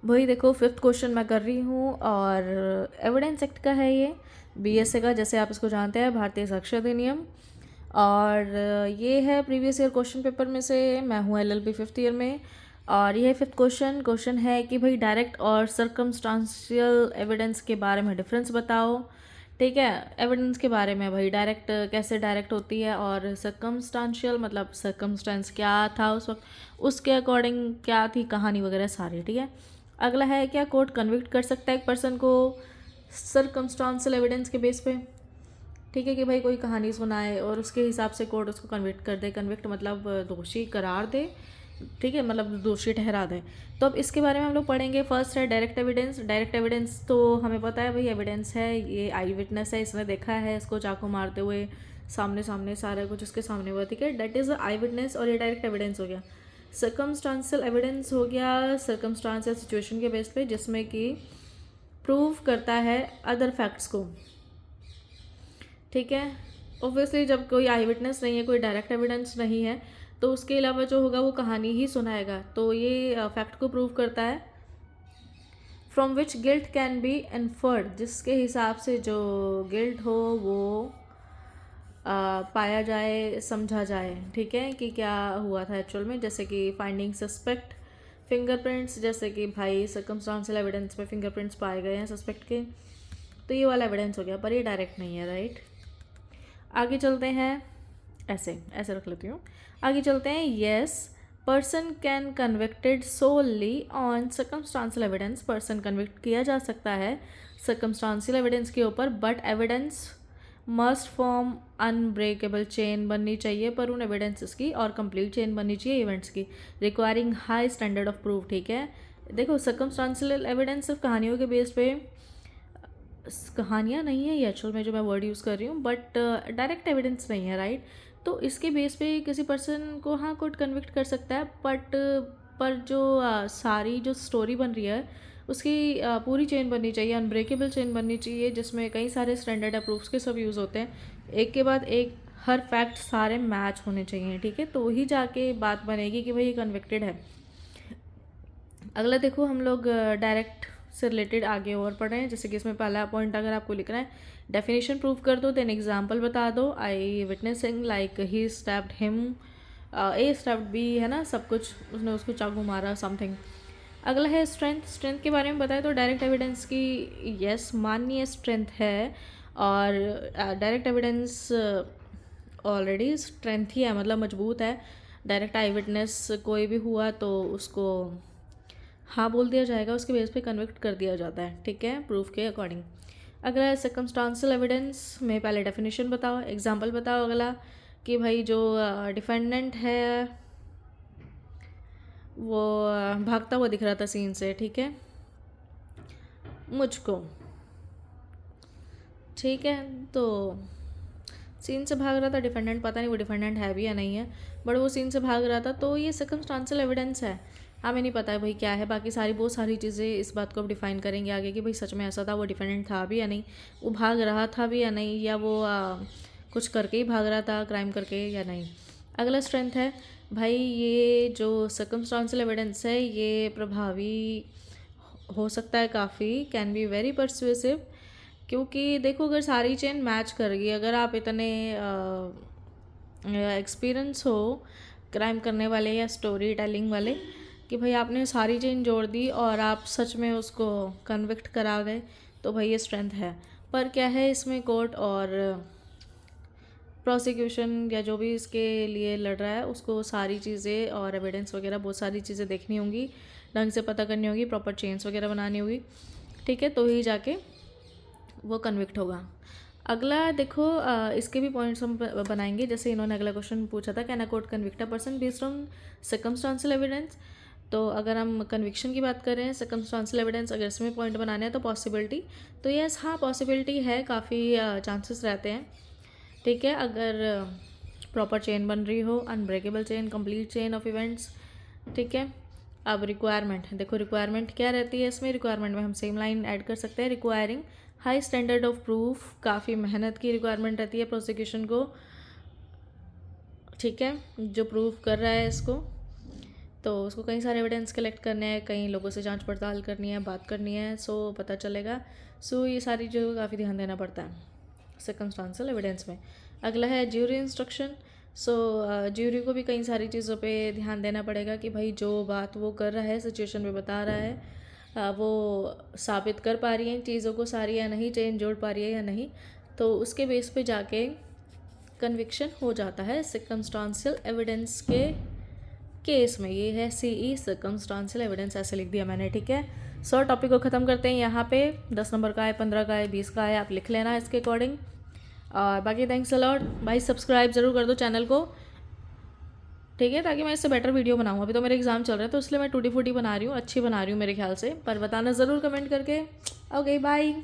वही देखो, fifth question मैं कर रही हूँ और एविडेंस एक्ट का है ये, बीएसए का, जैसे आप इसको जानते हैं, भारतीय साक्ष्य अधिनियम। और ये है प्रीवियस ईयर क्वेश्चन पेपर में से। मैं हूँ एलएलबी फिफ्थ ईयर में। और ये फिफ्थ क्वेश्चन है कि भाई डायरेक्ट और सर्कमस्टांशियल एविडेंस के बारे में डिफरेंस बताओ। ठीक है, एविडेंस के बारे में भाई, डायरेक्ट कैसे डायरेक्ट होती है और सर्कमस्टांशियल मतलब सर्कमस्टेंस क्या था उस वक्त, उसके अकॉर्डिंग क्या थी कहानी वगैरह सारी। ठीक है, अगला है क्या कोर्ट कन्विक्ट कर सकता है एक पर्सन को सर्कमस्टांशियल एविडेंस के बेस पे। ठीक है, कि भाई कोई कहानी सुनाए और उसके हिसाब से कोर्ट उसको कन्विक्ट कर दे। कन्विक्ट मतलब दोषी करार दे। ठीक है, मतलब दोषी ठहरा दे। तो अब इसके बारे में हम लोग पढ़ेंगे। फर्स्ट है डायरेक्ट एविडेंस। डायरेक्ट एविडेंस तो हमें पता है भाई, एविडेंस है, ये आई विटनेस है, इसने देखा है इसको चाकू मारते हुए, सामने सामने सारा कुछ उसके सामने हुआ। ठीक है, दैट इज़ आई विटनेस और ये डायरेक्ट एविडेंस हो गया। सर्कमस्टांशियल एविडेंस हो गया सर्कमस्टांस या सिचुएशन के बेस पे, जिसमें कि प्रूव करता है अदर फैक्ट्स को। ठीक है, ऑब्वियसली जब कोई आई विटनेस नहीं है, कोई डायरेक्ट एविडेंस नहीं है, तो उसके अलावा जो होगा वो कहानी ही सुनाएगा। तो ये फैक्ट को प्रूव करता है। From which guilt can be inferred, जिसके हिसाब से जो गिल्ट हो वो पाया जाए, समझा जाए। ठीक है, कि क्या हुआ था एक्चुअल में, जैसे कि फाइंडिंग सस्पेक्ट, फिंगरप्रिंट्स, जैसे कि भाई सर्कमस्टांशियल एविडेंस में फिंगरप्रिंट्स पाए गए हैं सस्पेक्ट के, तो ये वाला एविडेंस हो गया, पर ये डायरेक्ट नहीं है। राइट, आगे चलते हैं। ऐसे ऐसे रख लेती हूँ। आगे चलते हैं। Yes, person can convicted solely on circumstantial evidence, person convict किया जा सकता है सर्कमस्टांशियल एविडेंस के ऊपर, but evidence must form unbreakable chain बननी चाहिए, पर उन एविडेंसेस की, और कंप्लीट चेन बननी चाहिए इवेंट्स की, requiring high standard of proof. ठीक है, देखो सर्कमस्टांशियल एविडेंस सिर्फ कहानियों के बेस पे, कहानियाँ नहीं है ये एक्चुअल में जो मैं वर्ड यूज़ कर रही हूँ, बट डायरेक्ट एविडेंस नहीं है। राइट, तो इसके बेस पे किसी पर्सन को हाँ कोर्ट कन्विक्ट कर सकता है, बट पर जो सारी जो स्टोरी बन रही है उसकी पूरी चेन बननी चाहिए, अनब्रेकेबल चेन बननी चाहिए, जिसमें कई सारे स्टैंडर्ड अप्रूव्स के सब यूज़ होते हैं, एक के बाद एक हर फैक्ट सारे मैच होने चाहिए। ठीक है, तो ही जाके बात बनेगी कि भाई ये कन्विक्टेड है। अगला देखो, हम लोग डायरेक्ट से रिलेटेड आगे और पढ़ रहे हैं। जैसे कि इसमें पहला पॉइंट अगर आपको लिखना है, डेफिनेशन प्रूव कर दो, देन एग्जांपल बता दो। I witnessing like he stabbed him, A stabbed B, है ना, सब कुछ, उसने उसको चाकू मारा, समथिंग। अगला है स्ट्रेंथ। स्ट्रेंथ के बारे में बताए तो डायरेक्ट एविडेंस की यस माननीय स्ट्रेंथ है, और डायरेक्ट एविडेंस ऑलरेडी स्ट्रेंथ ही है, मतलब मजबूत है। डायरेक्ट आई विटनेस कोई भी हुआ तो उसको हाँ बोल दिया जाएगा, उसके बेस पे कन्विक्ट कर दिया जाता है। ठीक है, प्रूफ के अकॉर्डिंग। अगला सर्कमस्टांशियल एविडेंस में पहले डेफिनेशन बताओ, एग्जांपल बताओ। अगला कि भाई जो डिफेंडेंट है वो भागता हुआ दिख रहा था सीन से, ठीक है, मुझको। ठीक है, तो सीन से भाग रहा था डिफेंडेंट, पता नहीं वो डिफेंडेंट है भी या नहीं है, बट वो सीन से भाग रहा था, तो ये सर्कमस्टांशियल एविडेंस है। हमें नहीं पता है भाई क्या है, बाकी सारी बहुत सारी चीज़ें इस बात को अब डिफाइन करेंगे आगे कि भाई सच में ऐसा था, वो डिफेंडेंट था भी या नहीं, वो भाग रहा था भी या नहीं, या वो कुछ करके ही भाग रहा था, क्राइम करके या नहीं। अगला स्ट्रेंथ है भाई, ये जो सर्कमस्टांशियल एविडेंस है ये प्रभावी हो सकता है काफ़ी, कैन बी वेरी परसुएसिव, क्योंकि देखो अगर सारी चेन मैच कर गई, अगर आप इतने एक्सपीरियंस हो क्राइम करने वाले या स्टोरी टेलिंग वाले, कि भाई आपने सारी चेन जोड़ दी और आप सच में उसको कन्विक्ट करा गए, तो भाई ये स्ट्रेंथ है। पर क्या है, इसमें कोर्ट और प्रोसिक्यूशन या जो भी इसके लिए लड़ रहा है उसको सारी चीज़ें और एविडेंस वगैरह बहुत सारी चीज़ें देखनी होंगी, ढंग से पता करनी होगी, प्रॉपर चेन्स वगैरह बनानी होगी। ठीक है, तो ही जाके वो कन्विक्ट होगा। अगला देखो, इसके भी पॉइंट्स हम बनाएंगे। जैसे इन्होंने अगला क्वेश्चन पूछा था, can a court convict a person based on circumstantial evidence. तो अगर हम कन्विक्शन की बात करें, सर्कमस्टांशियल एविडेंस अगर इसमें पॉइंट बनाने हैं तो पॉसिबिलिटी, तो यस हाँ पॉसिबिलिटी है, काफ़ी चांसेस रहते हैं। ठीक है, अगर प्रॉपर चेन बन रही हो, unbreakable chain, complete chain of events. ठीक है, अब रिक्वायरमेंट देखो, रिक्वायरमेंट क्या रहती है इसमें, रिक्वायरमेंट में हम सेम लाइन ऐड कर सकते हैं, requiring high standard of proof, काफ़ी मेहनत की रिक्वायरमेंट रहती है प्रोसिक्यूशन को। ठीक है, जो प्रूफ कर रहा है इसको, तो उसको कई सारे एविडेंस कलेक्ट करने हैं, कई लोगों से जांच पड़ताल करनी है, बात करनी है, सो पता चलेगा। सो ये सारी चीज़ों का काफ़ी ध्यान देना पड़ता है सर्कमस्टांशियल एविडेंस में। अगला है ज्यूरी इंस्ट्रक्शन। सो ज्यूरी को भी कई सारी चीज़ों पे ध्यान देना पड़ेगा कि भाई जो बात वो कर रहा है, सिचुएशन में बता रहा है, वो साबित कर पा रही है इन चीज़ों को सारी या नहीं, चेन जोड़ पा रही है या नहीं। तो उसके बेस पे जाके कन्विक्शन हो जाता है सर्कमस्टांशियल एविडेंस के केस में। ये है CE सर्कमस्टांशियल एविडेंस, ऐसे लिख दिया मैंने, ठीक है। सो टॉपिक को ख़त्म करते हैं यहाँ पे। 10 नंबर का है, 15 का है, 20 का है, आप लिख लेना इसके अकॉर्डिंग। और बाकी थैंक्स अलॉट भाई, सब्सक्राइब ज़रूर कर दो चैनल को, ठीक है, ताकि मैं इससे बेटर वीडियो बनाऊँ। अभी तो मेरे एग्जाम चल रहे हैं तो इसलिए मैं टूटी फूटी बना रही हूँ, अच्छी बना रही हूँ मेरे ख्याल से, पर बताना ज़रूर कमेंट करके। Okay bye.